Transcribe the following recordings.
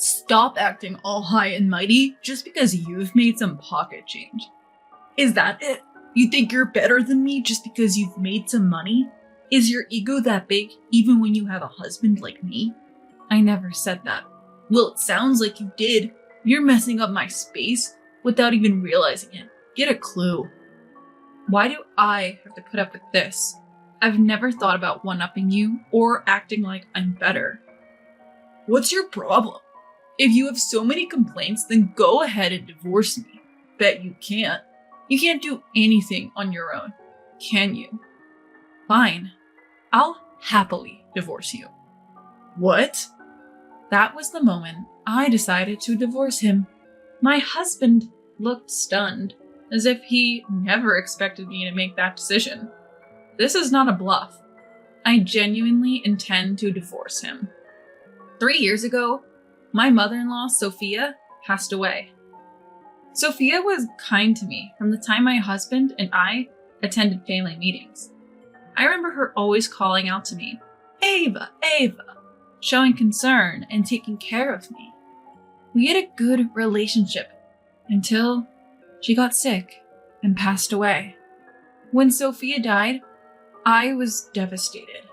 Stop acting all high and mighty just because you've made some pocket change. Is that it? You think you're better than me just because you've made some money? Is your ego that big even when you have a husband like me? I never said that. Well, it sounds like you did. You're messing up my space without even realizing it. Get a clue. Why do I have to put up with this? I've never thought about one-upping you or acting like I'm better. What's your problem? If you have so many complaints, then go ahead and divorce me. Bet you can't. You can't do anything on your own, can you? Fine. I'll happily divorce you. What? That was the moment I decided to divorce him. My husband looked stunned, as if he never expected me to make that decision. This is not a bluff. I genuinely intend to divorce him. 3 years ago, my mother-in-law, Sophia, passed away. Sophia was kind to me from the time my husband and I attended family meetings. I remember her always calling out to me, "Ava, Ava," showing concern and taking care of me. We had a good relationship until she got sick and passed away. When Sophia died, I was devastated.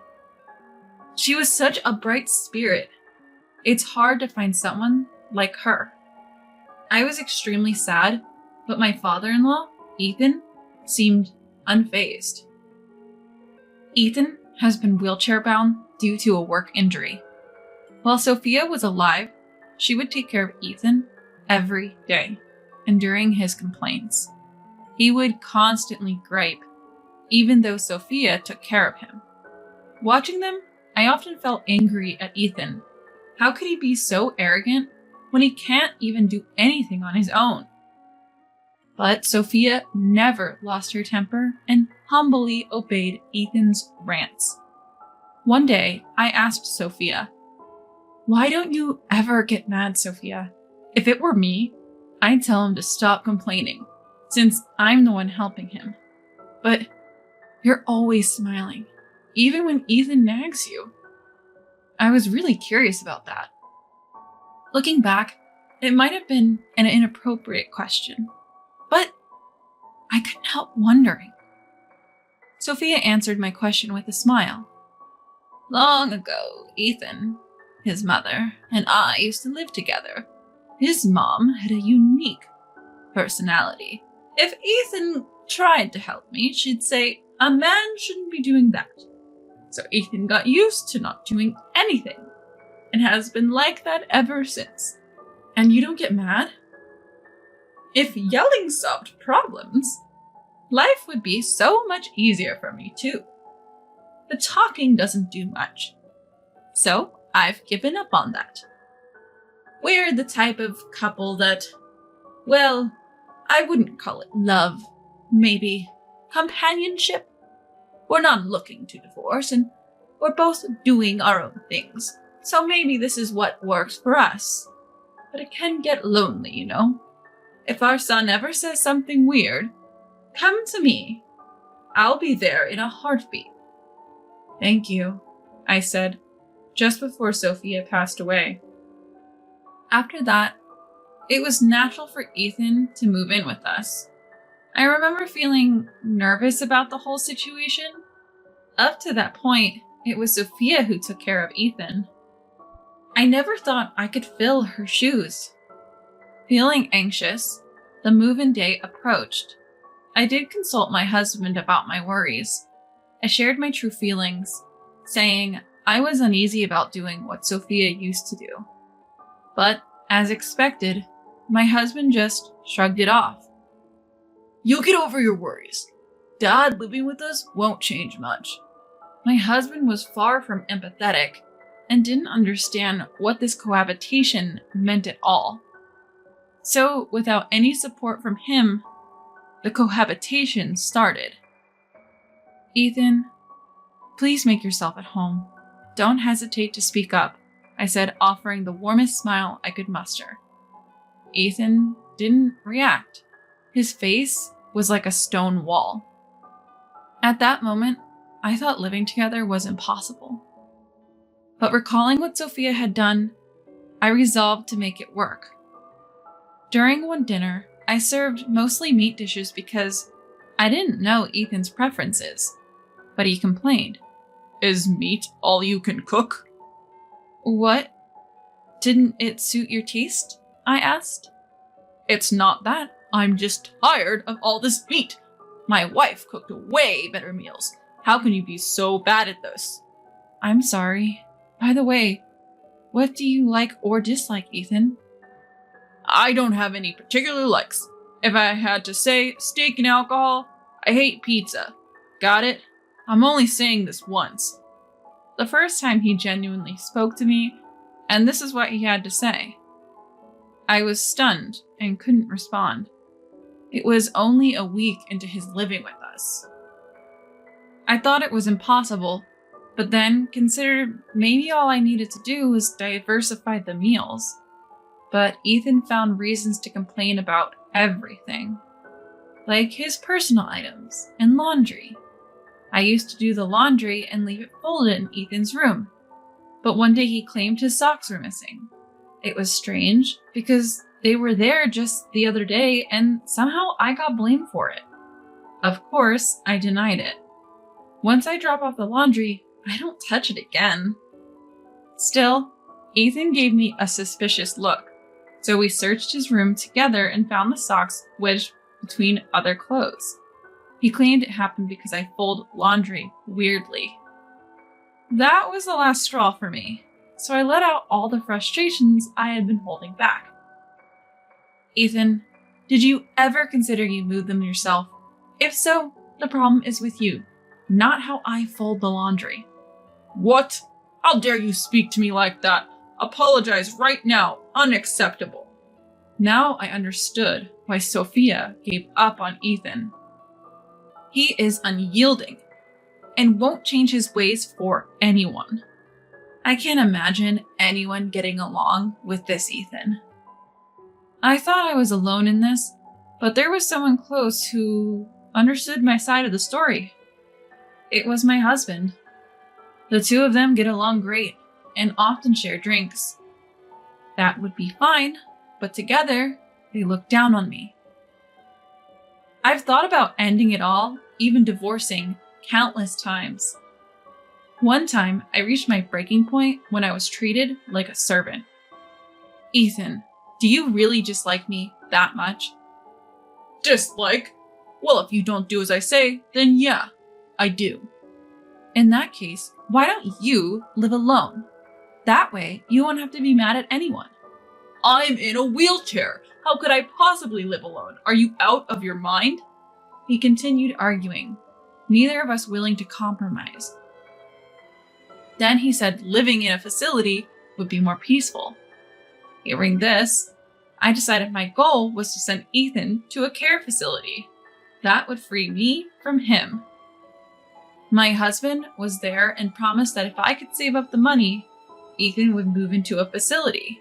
She was such a bright spirit. It's hard to find someone like her. I was extremely sad, but my father-in-law, Ethan, seemed unfazed. Ethan has been wheelchair-bound due to a work injury. While Sophia was alive, she would take care of Ethan every day, enduring his complaints. He would constantly gripe, even though Sophia took care of him. Watching them, I often felt angry at Ethan. How could he be so arrogant when he can't even do anything on his own? But Sophia never lost her temper and humbly obeyed Ethan's rants. One day, I asked Sophia, "Why don't you ever get mad, Sophia? If it were me, I'd tell him to stop complaining, since I'm the one helping him. But you're always smiling, even when Ethan nags you." I was really curious about that. Looking back, it might have been an inappropriate question, but I couldn't help wondering. Sophia answered my question with a smile. "Long ago, Ethan, his mother, and I used to live together. His mom had a unique personality. If Ethan tried to help me, she'd say, 'A man shouldn't be doing that.' So Ethan got used to not doing anything, and has been like that ever since." And you don't get mad? If yelling solved problems, life would be so much easier for me too. But talking doesn't do much. So I've given up on that. We're the type of couple that, well, I wouldn't call it love, maybe companionship. We're not looking to divorce, and we're both doing our own things. So maybe this is what works for us. But it can get lonely, you know? If our son ever says something weird, come to me. I'll be there in a heartbeat." "Thank you," I said, just before Sophia passed away. After that, it was natural for Ethan to move in with us. I remember feeling nervous about the whole situation. Up to that point, it was Sophia who took care of Ethan. I never thought I could fill her shoes. Feeling anxious, the move-in day approached. I did consult my husband about my worries. I shared my true feelings, saying I was uneasy about doing what Sophia used to do. But, as expected, my husband just shrugged it off. "You'll get over your worries. Dad living with us won't change much." My husband was far from empathetic and didn't understand what this cohabitation meant at all. So, without any support from him, the cohabitation started. "Ethan, please make yourself at home. Don't hesitate to speak up," I said, offering the warmest smile I could muster. Ethan didn't react. His face was like a stone wall. At that moment, I thought living together was impossible. But recalling what Sophia had done, I resolved to make it work. During one dinner, I served mostly meat dishes because I didn't know Ethan's preferences, but he complained. Is meat all you can cook? What? Didn't it suit your taste? I asked. It's not that. I'm just tired of all this meat. My wife cooked way better meals. How can you be so bad at this? I'm sorry. By the way, what do you like or dislike, Ethan? I don't have any particular likes. If I had to say steak and alcohol, I hate pizza. Got it? I'm only saying this once. The first time he genuinely spoke to me, and this is what he had to say. I was stunned and couldn't respond. It was only a week into his living with us. I thought it was impossible, but then considered maybe all I needed to do was diversify the meals. But Ethan found reasons to complain about everything, like his personal items and laundry. I used to do the laundry and leave it folded in Ethan's room, but one day he claimed his socks were missing. It was strange because they were there just the other day and somehow I got blamed for it. Of course, I denied it. Once I drop off the laundry, I don't touch it again. Still, Ethan gave me a suspicious look, so we searched his room together and found the socks wedged between other clothes. He claimed it happened because I fold laundry weirdly. That was the last straw for me, so I let out all the frustrations I had been holding back. Ethan, did you ever consider you moved them yourself? If so, the problem is with you, not how I fold the laundry. What? How dare you speak to me like that? Apologize right now. Unacceptable. Now I understood why Sophia gave up on Ethan. He is unyielding and won't change his ways for anyone. I can't imagine anyone getting along with this Ethan. I thought I was alone in this, but there was someone close who understood my side of the story. It was my husband. The two of them get along great and often share drinks. That would be fine, but together, they look down on me. I've thought about ending it all, even divorcing, countless times. One time, I reached my breaking point when I was treated like a servant. Ethan, do you really dislike me that much? Dislike? Well, if you don't do as I say, then yeah, I do. In that case, why don't you live alone? That way, you won't have to be mad at anyone. I'm in a wheelchair. How could I possibly live alone? Are you out of your mind? He continued arguing, neither of us willing to compromise. Then he said living in a facility would be more peaceful. Hearing this, I decided my goal was to send Ethan to a care facility. That would free me from him. My husband was there and promised that if I could save up the money, Ethan would move into a facility.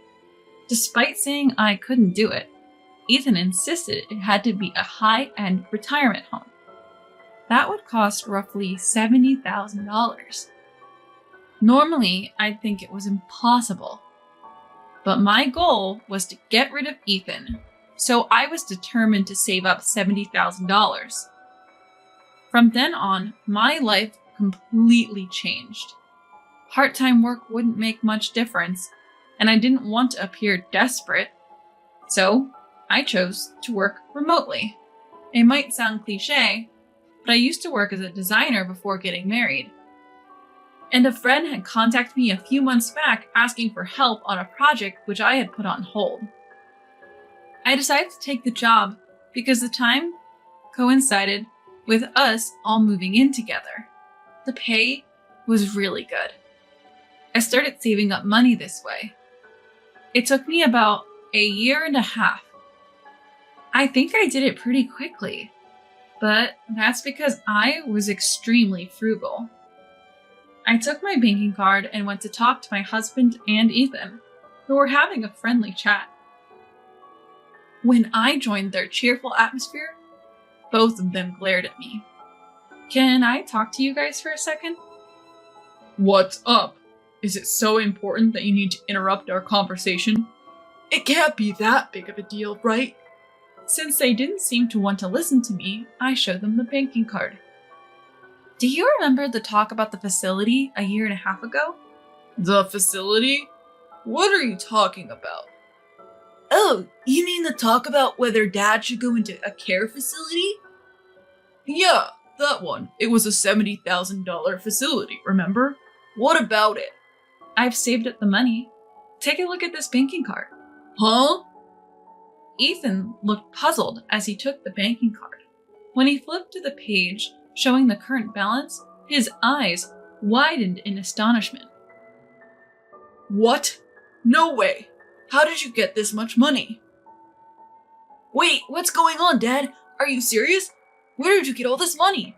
Despite saying I couldn't do it, Ethan insisted it had to be a high-end retirement home. That would cost roughly $70,000. Normally, I'd think it was impossible. But my goal was to get rid of Ethan, so I was determined to save up $70,000. From then on, my life completely changed. Part-time work wouldn't make much difference, and I didn't want to appear desperate, so I chose to work remotely. It might sound cliche, but I used to work as a designer before getting married. And a friend had contacted me a few months back asking for help on a project which I had put on hold. I decided to take the job because the time coincided with us all moving in together. The pay was really good. I started saving up money this way. It took me about a year and a half. I think I did it pretty quickly, but that's because I was extremely frugal. I took my banking card and went to talk to my husband and Ethan, who were having a friendly chat. When I joined their cheerful atmosphere, both of them glared at me. Can I talk to you guys for a second? What's up? Is it so important that you need to interrupt our conversation? It can't be that big of a deal, right? Since they didn't seem to want to listen to me, I showed them the banking card. Do you remember the talk about the facility a year and a half ago? The facility? What are you talking about? Oh, you mean the talk about whether Dad should go into a care facility? Yeah, that one. It was a $70,000 facility, remember? What about it? I've saved up the money. Take a look at this banking card. Huh? Ethan looked puzzled as he took the banking card. When he flipped to the page showing the current balance, his eyes widened in astonishment. What? No way! How did you get this much money? Wait, what's going on, Dad? Are you serious? Where did you get all this money?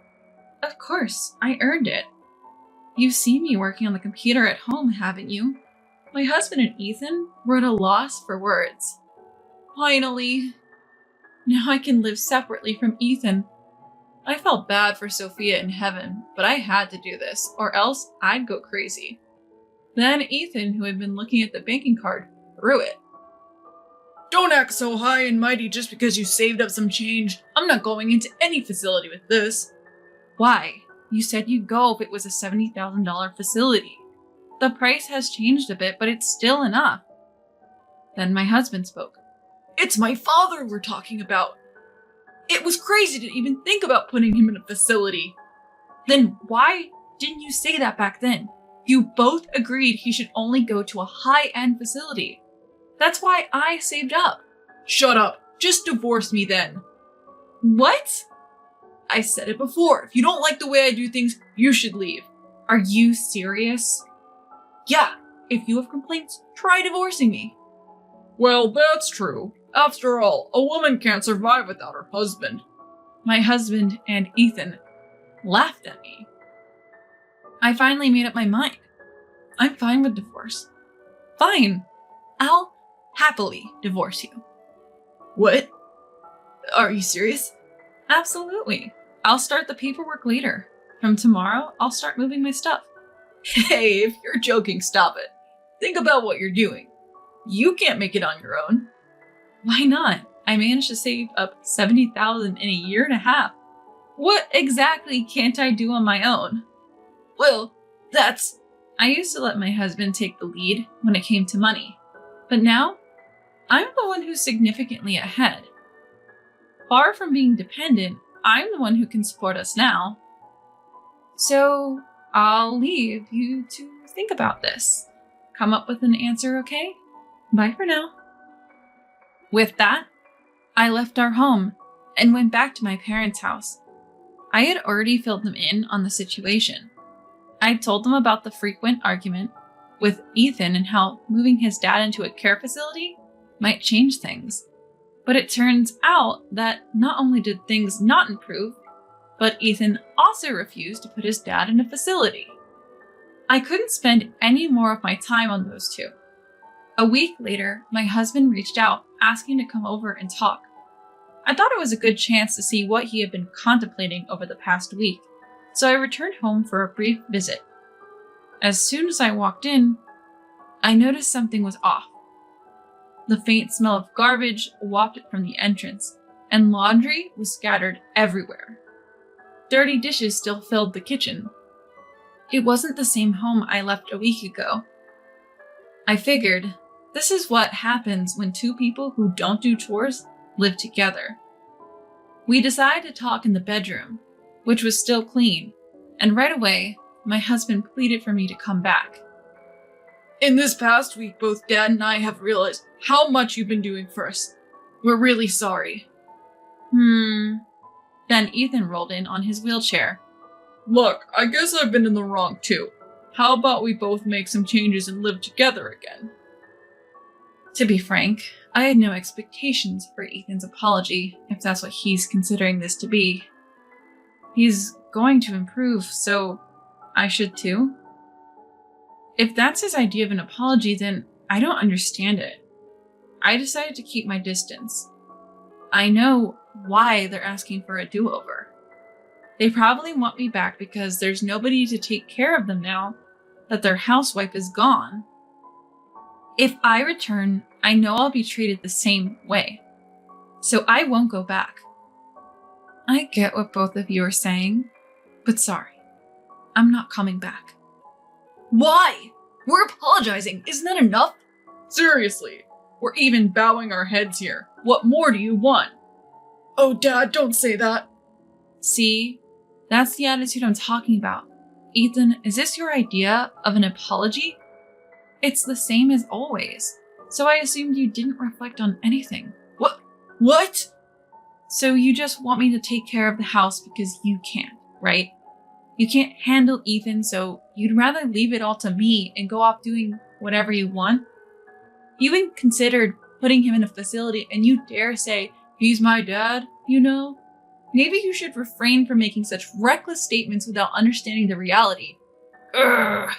Of course, I earned it. You've seen me working on the computer at home, haven't you? My husband and Ethan were at a loss for words. Finally, now I can live separately from Ethan. I felt bad for Sophia in heaven, but I had to do this, or else I'd go crazy. Then Ethan, who had been looking at the banking card, threw it. Don't act so high and mighty just because you saved up some change. I'm not going into any facility with this. Why? You said you'd go if it was a $70,000 facility. The price has changed a bit, but it's still enough. Then my husband spoke. It's my father we're talking about. It was crazy to even think about putting him in a facility. Then why didn't you say that back then? You both agreed he should only go to a high-end facility. That's why I saved up. Shut up. Just divorce me then. What? I said it before. If you don't like the way I do things, you should leave. Are you serious? Yeah. If you have complaints, try divorcing me. Well, that's true. After all, a woman can't survive without her husband. My husband and Ethan laughed at me. I finally made up my mind. I'm fine with divorce. Fine. I'll happily divorce you. What? Are you serious? Absolutely. I'll start the paperwork later. From tomorrow, I'll start moving my stuff. Hey, if you're joking, stop it. Think about what you're doing. You can't make it on your own. Why not? I managed to save up $70,000 in a year and a half. What exactly can't I do on my own? Well, I used to let my husband take the lead when it came to money. But now, I'm the one who's significantly ahead. Far from being dependent, I'm the one who can support us now. So, I'll leave you to think about this. Come up with an answer, okay? Bye for now. With that, I left our home and went back to my parents' house. I had already filled them in on the situation. I'd told them about the frequent argument with Ethan and how moving his dad into a care facility might change things. But it turns out that not only did things not improve, but Ethan also refused to put his dad in a facility. I couldn't spend any more of my time on those two. A week later, my husband reached out asking to come over and talk. I thought it was a good chance to see what he had been contemplating over the past week, so I returned home for a brief visit. As soon as I walked in, I noticed something was off. The faint smell of garbage wafted from the entrance, and laundry was scattered everywhere. Dirty dishes still filled the kitchen. It wasn't the same home I left a week ago. I figured, this is what happens when two people who don't do chores live together. We decided to talk in the bedroom, which was still clean, and right away, my husband pleaded for me to come back. In this past week, both Dad and I have realized how much you've been doing for us. We're really sorry. Then Ethan rolled in on his wheelchair. Look, I guess I've been in the wrong too. How about we both make some changes and live together again? To be frank, I had no expectations for Ethan's apology, if that's what he's considering this to be. He's going to improve, so I should too. If that's his idea of an apology, then I don't understand it. I decided to keep my distance. I know why they're asking for a do-over. They probably want me back because there's nobody to take care of them now that their housewife is gone. If I return, I know I'll be treated the same way. So I won't go back. I get what both of you are saying, but sorry, I'm not coming back. Why? We're apologizing. Isn't that enough? Seriously, we're even bowing our heads here. What more do you want? Oh, Dad, don't say that. See, that's the attitude I'm talking about. Ethan, is this your idea of an apology? It's the same as always, so I assumed you didn't reflect on anything. What? So you just want me to take care of the house because you can't, right? You can't handle Ethan, so you'd rather leave it all to me and go off doing whatever you want? You even considered putting him in a facility and you dare say, he's my dad, you know? Maybe you should refrain from making such reckless statements without understanding the reality. Urgh.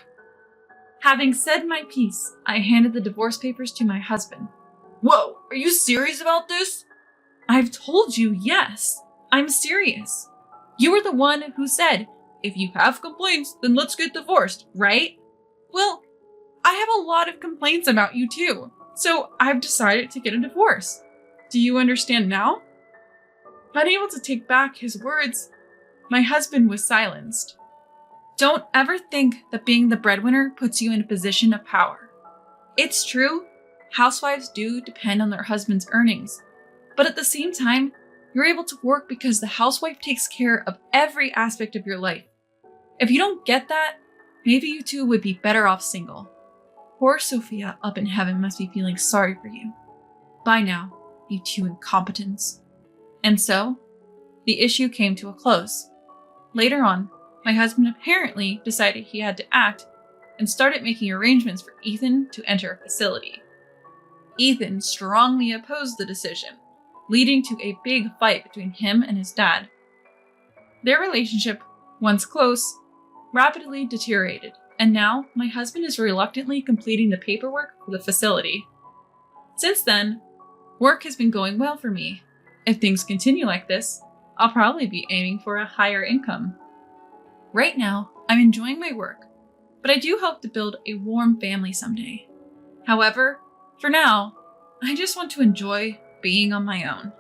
Having said my piece, I handed the divorce papers to my husband. Whoa, are you serious about this? I've told you, yes. I'm serious. You were the one who said, if you have complaints, then let's get divorced, right? Well, I have a lot of complaints about you too, so I've decided to get a divorce. Do you understand now? Unable to take back his words, my husband was silenced. Don't ever think that being the breadwinner puts you in a position of power. It's true, housewives do depend on their husband's earnings, but at the same time, you're able to work because the housewife takes care of every aspect of your life. If you don't get that, maybe you two would be better off single. Poor Sophia up in heaven must be feeling sorry for you. Bye now, you two incompetents. And so, the issue came to a close. Later on, my husband apparently decided he had to act and started making arrangements for Ethan to enter a facility. Ethan strongly opposed the decision, leading to a big fight between him and his dad. Their relationship, once close, rapidly deteriorated, and now my husband is reluctantly completing the paperwork for the facility. Since then, work has been going well for me. If things continue like this, I'll probably be aiming for a higher income. Right now, I'm enjoying my work, but I do hope to build a warm family someday. However, for now, I just want to enjoy being on my own.